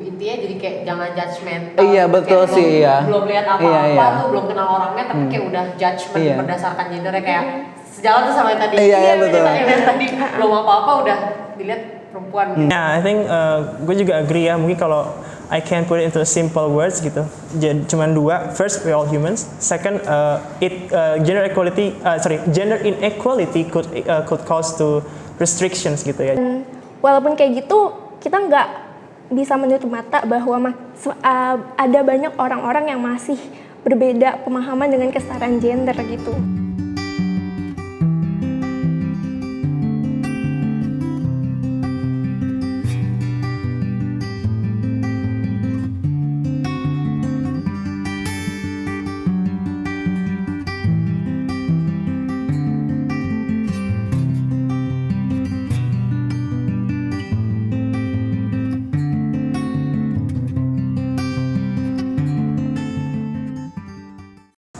intinya jadi kayak jangan judgement. Iya betul kayak sih ya. Belum lihat apa-apa tuh, belum kenal orangnya, tapi kayak udah judgement berdasarkan gendernya, kayak sejalan tuh sama yang tadi. Iya betul. Yang tadi belum apa-apa udah dilihat perempuan. Yeah, I think gue juga agree ya. Mungkin kalau I can put it into simple words gitu. Cuman dua. First, we're all humans. Second, gender inequality could cause to restrictions gitu ya. Walaupun kayak gitu, kita nggak bisa menutup mata bahwa ada banyak orang-orang yang masih berbeda pemahaman dengan kesetaraan gender gitu.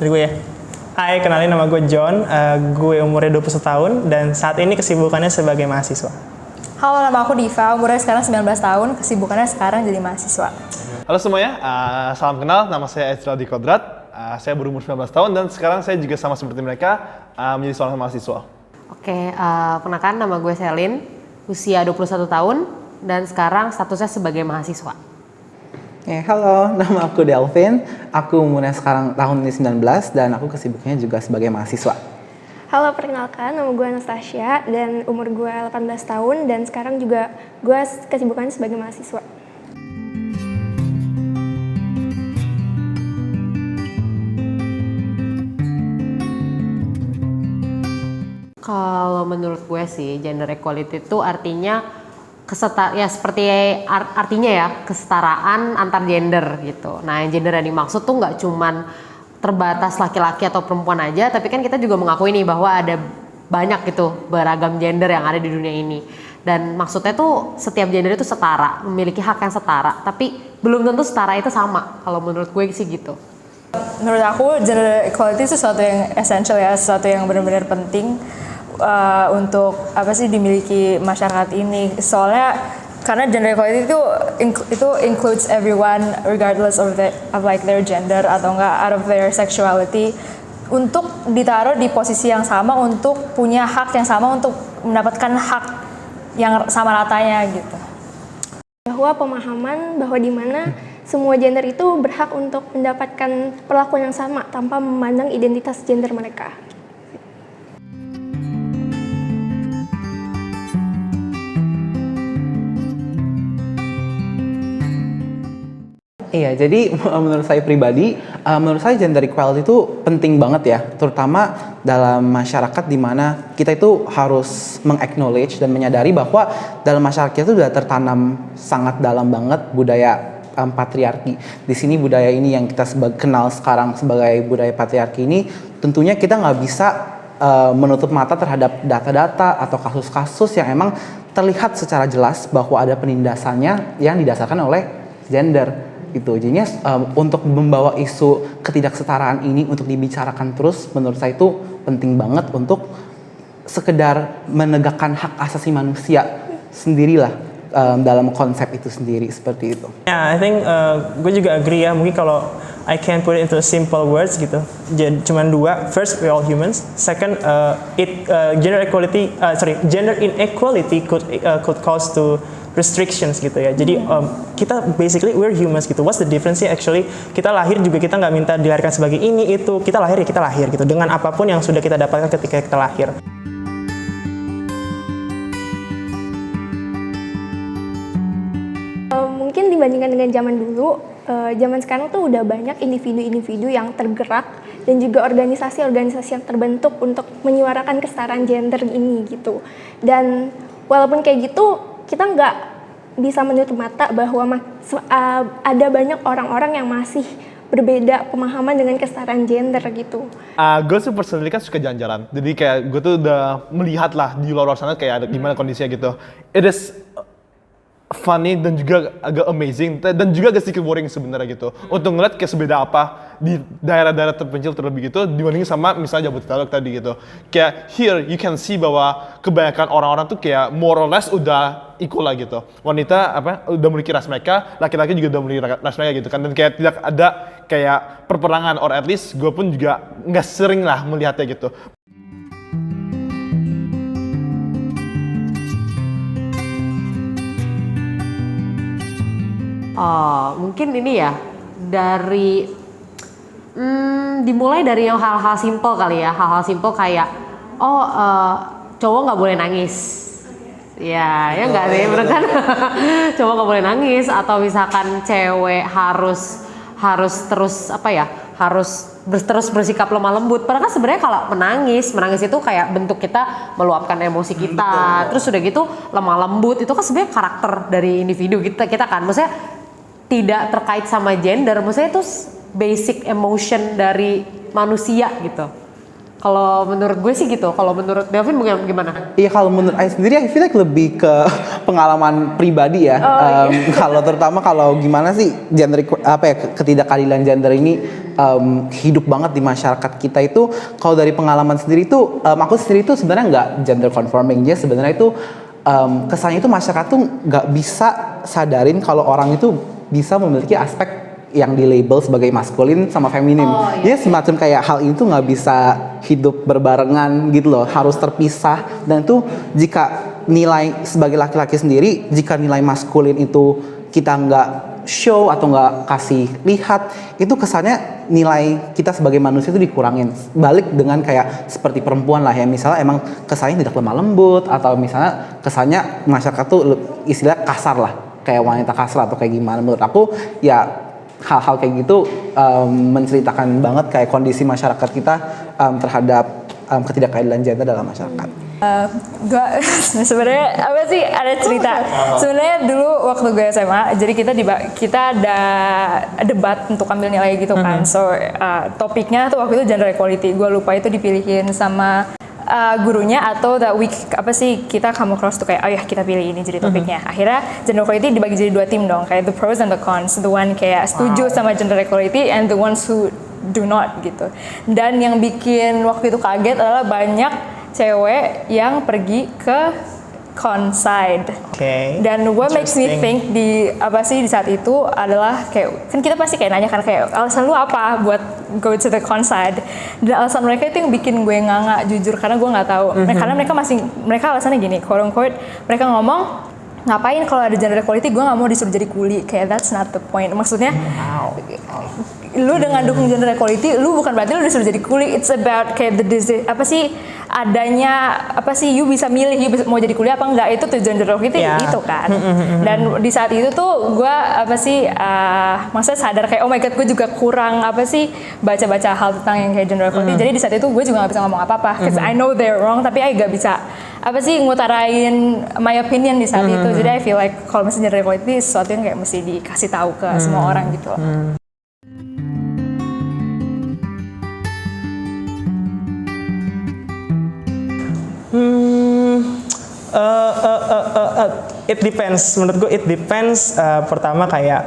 Dari gue ya. Hai, kenalin nama gue John. Gue umurnya 21 tahun dan saat ini kesibukannya sebagai mahasiswa. Halo, nama aku Diva, umurnya sekarang 19 tahun, kesibukannya sekarang jadi mahasiswa. Halo semuanya, salam kenal, nama saya Ezra Di Kodrat. Saya berumur 19 tahun dan sekarang saya juga sama seperti mereka menjadi seorang mahasiswa. Oke, perkenalkan nama gue Selin, usia 21 tahun dan sekarang statusnya sebagai mahasiswa. Halo, nama aku Delvin. Aku umurnya sekarang tahun ini 19 dan aku kesibukannya juga sebagai mahasiswa. Halo, perkenalkan, nama gue Anastasia dan umur gue 18 tahun dan sekarang juga gue kesibukannya sebagai mahasiswa. Kalau menurut gue sih, gender equality itu artinya artinya ya kesetaraan antar gender gitu. Nah, yang gender yang dimaksud tuh nggak cuman terbatas laki-laki atau perempuan aja, tapi kan kita juga mengakui nih bahwa ada banyak gitu beragam gender yang ada di dunia ini. Dan maksudnya tuh setiap gender itu setara, memiliki hak yang setara, tapi belum tentu setara itu sama. Kalau menurut gue sih gitu. Menurut aku, gender equality itu sesuatu yang essential ya, sesuatu yang benar-benar penting untuk dimiliki masyarakat ini. Soalnya karena gender equality itu includes everyone regardless of their gender atau enggak out of their sexuality, untuk ditaruh di posisi yang sama, untuk punya hak yang sama, untuk mendapatkan hak yang sama ratanya gitu. Bahwa pemahaman bahwa di mana semua gender itu berhak untuk mendapatkan perlakuan yang sama tanpa memandang identitas gender mereka. Iya, jadi menurut saya pribadi, menurut saya gender equality itu penting banget ya, terutama dalam masyarakat di mana kita itu harus meng-acknowledge dan menyadari bahwa dalam masyarakat itu sudah tertanam sangat dalam banget budaya patriarki. Di sini budaya ini yang kita kenal sekarang sebagai budaya patriarki ini, tentunya kita nggak bisa menutup mata terhadap data-data atau kasus-kasus yang emang terlihat secara jelas bahwa ada penindasannya yang didasarkan oleh gender. Gitu. Jadinya untuk membawa isu ketidaksetaraan ini untuk dibicarakan terus, menurut saya itu penting banget untuk sekedar menegakkan hak asasi manusia sendirilah dalam konsep itu sendiri, seperti itu. Yeah, I think gue juga agree ya. Mungkin kalau I can put it into simple words gitu. Cuman dua. First, we're all humans. Second, gender inequality could cause to restrictions gitu ya. Jadi kita basically we're humans gitu. What's the difference sih actually? Kita lahir juga kita nggak minta dilahirkan sebagai ini itu. Kita lahir ya kita lahir gitu. Dengan apapun yang sudah kita dapatkan ketika kita lahir. Mungkin dibandingkan dengan zaman dulu, zaman sekarang tuh udah banyak individu-individu yang tergerak dan juga organisasi-organisasi yang terbentuk untuk menyuarakan kesetaraan gender ini gitu. Dan walaupun kayak gitu, kita nggak bisa menutup mata bahwa ada banyak orang-orang yang masih berbeda pemahaman dengan kesetaraan gender gitu. Gue sih personally kan suka jalan-jalan, jadi kayak gue tuh udah melihat lah di luar sana kayak ada gimana kondisinya gitu. It is funny dan juga agak amazing dan juga agak sedikit boring sebenarnya gitu. Untuk ngeliat kayak sebeda apa di daerah-daerah terpencil terlebih gitu dibanding sama misalnya Jabodetabek tadi gitu. Kayak here you can see bahwa kebanyakan orang-orang tuh kayak more or less udah equal lah gitu. Wanita udah memiliki ras mereka, laki-laki juga udah memiliki ras mereka gitu kan. Dan kayak tidak ada kayak perperangan, or at least gue pun juga nggak sering lah melihatnya gitu. Mungkin ini ya dari dimulai dari yang hal-hal simple kali ya, hal-hal simple kayak cowok nggak boleh nangis, ya nggak sih, bener kan? Cowok nggak boleh nangis, atau misalkan cewek harus terus terus bersikap lemah lembut. Padahal kan sebenarnya kalau menangis itu kayak bentuk kita meluapkan emosi kita. Terus udah gitu lemah lembut itu kan sebenarnya karakter dari individu kita kan. Maksudnya tidak terkait sama gender, maksudnya itu basic emotion dari manusia gitu. Kalau menurut gue sih gitu. Kalau menurut Delvin gimana? Iya, kalau menurut saya sendiri, I feel like lebih ke pengalaman pribadi ya. Kalau terutama kalau gimana sih ketidakadilan gender ini hidup banget di masyarakat kita itu. Kalau dari pengalaman sendiri itu, aku sendiri itu sebenarnya nggak gender conforming, ya sebenarnya itu kesannya itu masyarakat tuh nggak bisa sadarin kalau orang itu bisa memiliki aspek yang di label sebagai maskulin sama feminin. Dia semacam kayak hal itu nggak bisa hidup berbarengan gitu loh, harus terpisah. Dan itu jika nilai sebagai laki-laki sendiri, jika nilai maskulin itu kita nggak show atau nggak kasih lihat, itu kesannya nilai kita sebagai manusia itu dikurangin. Balik dengan kayak seperti perempuan lah ya, misalnya emang kesannya tidak lemah lembut, atau misalnya kesannya masyarakat tuh istilah kasar lah, kayak wanita kasar atau kayak gimana. Menurut aku ya hal-hal kayak gitu menceritakan banget kayak kondisi masyarakat kita terhadap ketidakadilan gender dalam masyarakat. Gue sebenarnya ada cerita. Sebenarnya dulu waktu gue SMA, jadi kita ada debat untuk ambil nilai gitu kan. So topiknya tuh waktu itu gender equality. Gue lupa itu dipilihin sama gurunya atau that week kita come across tuh kayak kita pilih ini jadi topiknya. Akhirnya gender equality dibagi jadi 2 tim dong, kayak the pros and the cons. The one kayak setuju sama gender equality and the ones who do not gitu. Dan yang bikin waktu itu kaget adalah banyak cewek yang pergi ke con side. Dan what makes me think di saat itu adalah kayak kan kita pasti kayak nanya kan kayak alasan lu apa buat go to the con side. Dan alasan mereka itu yang bikin gue nganga jujur, karena gue nggak tahu. Karena mereka alasannya gini, quote unquote, mereka ngomong ngapain kalau ada gender equality gue nggak mau disuruh jadi kuli. Kayak that's not the point. Maksudnya lu dengan dukung gender equality, lu bukan berarti lu disuruh jadi kuli. It's about kayak you bisa milih mau jadi kuli apa enggak, itu tujuan gender equality itu kan. Dan di saat itu tuh gue maksudnya sadar kayak oh my god, gue juga kurang baca-baca hal tentang yang kayak gender equality. Jadi di saat itu gue juga nggak bisa ngomong apa-apa, because I know they're wrong, tapi I gak bisa ngutarain my opinion di saat itu. Jadi I feel like kalau misalnya gender equality sesuatu yang kayak mesti dikasih tahu ke semua orang gitu. It depends. Menurut gue it depends. Pertama kayak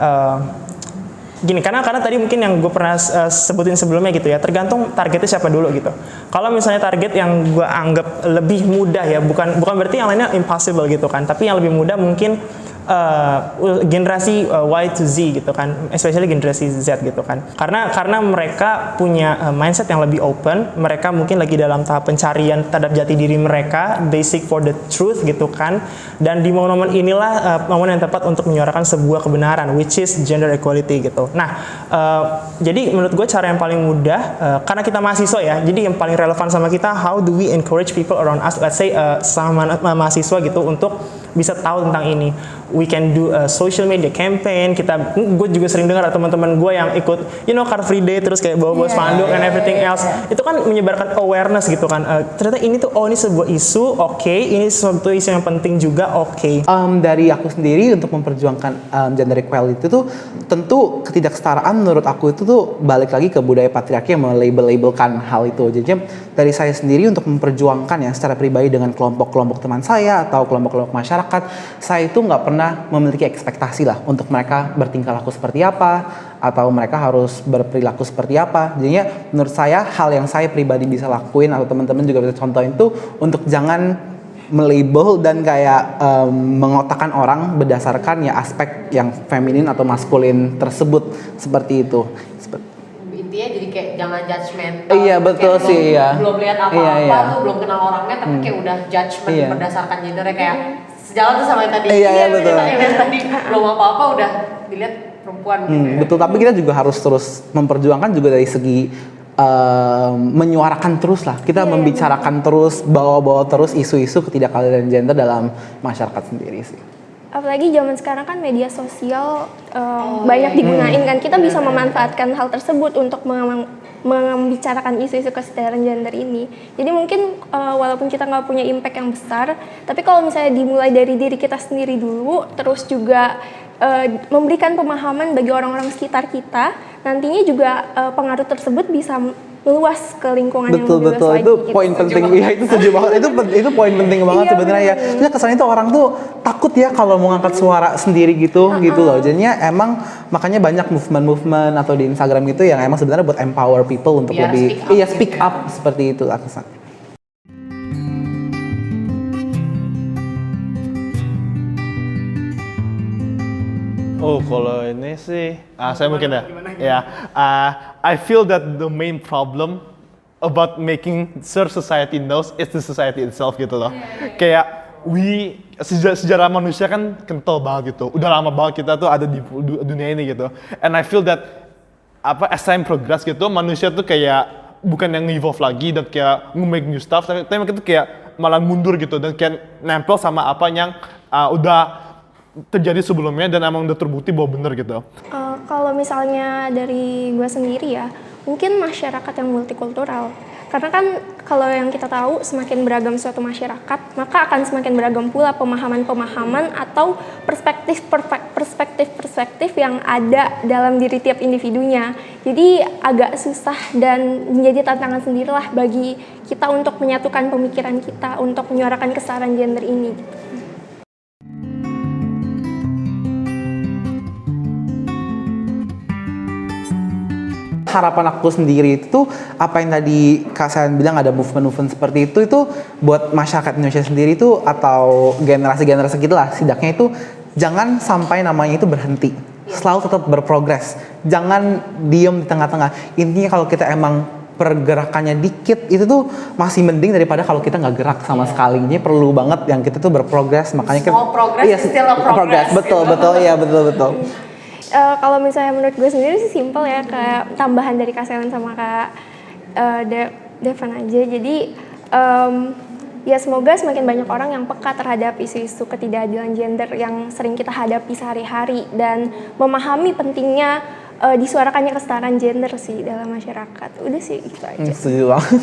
gini, karena tadi mungkin yang gue pernah sebutin sebelumnya gitu ya, tergantung targetnya siapa dulu gitu. Kalau misalnya target yang gue anggap lebih mudah ya, bukan berarti yang lainnya impossible gitu kan, tapi yang lebih mudah mungkin generasi Y to Z gitu kan, especially generasi Z gitu kan, karena mereka punya mindset yang lebih open, mereka mungkin lagi dalam tahap pencarian terhadap jati diri mereka, they seek for the truth gitu kan, dan di momen inilah momen yang tepat untuk menyuarakan sebuah kebenaran, which is gender equality gitu. Nah, jadi menurut gue cara yang paling mudah, karena kita mahasiswa ya, jadi yang paling relevan sama kita, how do we encourage people around us, let's say sama mahasiswa gitu, untuk bisa tahu tentang ini. We can do a social media campaign. Gue juga sering dengar teman-teman gue yang ikut, Car Free Day, terus kayak bawa spanduk and everything else. Itu kan menyebarkan awareness gitu kan. Ternyata ini tuh, ini sebuah isu, ini suatu isu yang penting juga, Dari aku sendiri untuk memperjuangkan gender equality itu tuh tentu ketidaksetaraan menurut aku itu tuh balik lagi ke budaya patriarki yang melabel-labelkan hal itu. Jadi dari saya sendiri untuk memperjuangkan ya secara pribadi dengan kelompok-kelompok teman saya atau kelompok-kelompok masyarakat, saya itu nggak pernah pernah memiliki ekspektasi lah untuk mereka bertingkah laku seperti apa atau mereka harus berperilaku seperti apa. Jadinya menurut saya hal yang saya pribadi bisa lakuin atau teman-teman juga bisa contohin itu untuk jangan melabel dan kayak mengotakkan orang berdasarkan ya aspek yang feminin atau maskulin tersebut seperti itu. Intinya jadi kayak jangan judgmental. Iya, betul Kayak sih, iya. Belum lihat apa-apa Iya, iya. tuh, belum kenal orangnya tapi kayak udah judgment Iya. berdasarkan gendernya kayak sejalan tuh sama yang tadi. Iya, iya, betul. Yang tadi belum apa-apa udah dilihat perempuan gitu ya. Betul, tapi kita juga harus terus memperjuangkan juga dari segi menyuarakan terus lah. Kita membicarakan terus, bawa-bawa terus isu-isu ketidakadilan gender dalam masyarakat sendiri sih. Apalagi zaman sekarang kan media sosial banyak digunain kan, kita bisa memanfaatkan hal tersebut untuk membicarakan isu-isu kesetaraan gender ini. Jadi mungkin walaupun kita nggak punya impact yang besar, tapi kalau misalnya dimulai dari diri kita sendiri dulu, terus juga memberikan pemahaman bagi orang-orang sekitar kita, nantinya juga pengaruh tersebut bisa meluas ke lingkungan yang Betul, lebih luas betul. lagi. Itu gitu. poin penting. Iya, itu setuju banget. Itu poin penting banget Iya, sebenarnya ya. bener. Soalnya kesannya tuh orang tuh takut ya kalau mau ngangkat suara sendiri gitu loh. Jadinya emang makanya banyak movement atau di Instagram gitu yang emang sebenarnya buat empower people untuk Biar lebih speak up speak gitu up seperti itu lah kesannya. Oh, kalau ini sih, saya mungkin ya. Ya, I feel that the main problem about making sure society knows is the society itself gitu loh. Kayak sejarah manusia kan kental banget gitu. Udah lama banget kita tuh ada di dunia ini gitu. And I feel that as time progress gitu, manusia tuh kayak bukan yang evolve lagi dan kayak nge-make new stuff, tapi mereka tuh kayak malah mundur gitu dan kayak nempel sama apa yang udah terjadi sebelumnya dan emang udah terbukti bahwa bener gitu. Kalau misalnya dari gue sendiri ya, mungkin masyarakat yang multikultural. Karena kan kalau yang kita tahu semakin beragam suatu masyarakat, maka akan semakin beragam pula pemahaman-pemahaman atau perspektif-perspektif yang ada dalam diri tiap individunya. Jadi agak susah dan menjadi tantangan sendirilah bagi kita untuk menyatukan pemikiran kita untuk menyuarakan kesetaraan gender ini. Gitu. Harapan aku sendiri itu apa yang tadi Kak Sayan bilang ada movement seperti itu buat masyarakat Indonesia sendiri itu atau generasi-generasi kita lah setidaknya itu jangan sampai namanya itu berhenti, selalu tetap berprogres, jangan diem di tengah-tengah. Intinya kalau kita emang pergerakannya dikit itu tuh masih mending daripada kalau kita nggak gerak sama sekali. Jadi perlu banget yang kita tuh berprogres, makanya Small progress is still a progress, betul betul. Kalau misalnya menurut gue sendiri sih simple ya, kayak tambahan dari Kak Selen sama Kak Devan aja. Jadi ya semoga semakin banyak orang yang peka terhadap isu-isu ketidakadilan gender yang sering kita hadapi sehari-hari dan memahami pentingnya disuarakannya kesetaraan gender sih dalam masyarakat. Udah sih gitu aja. Setuju banget.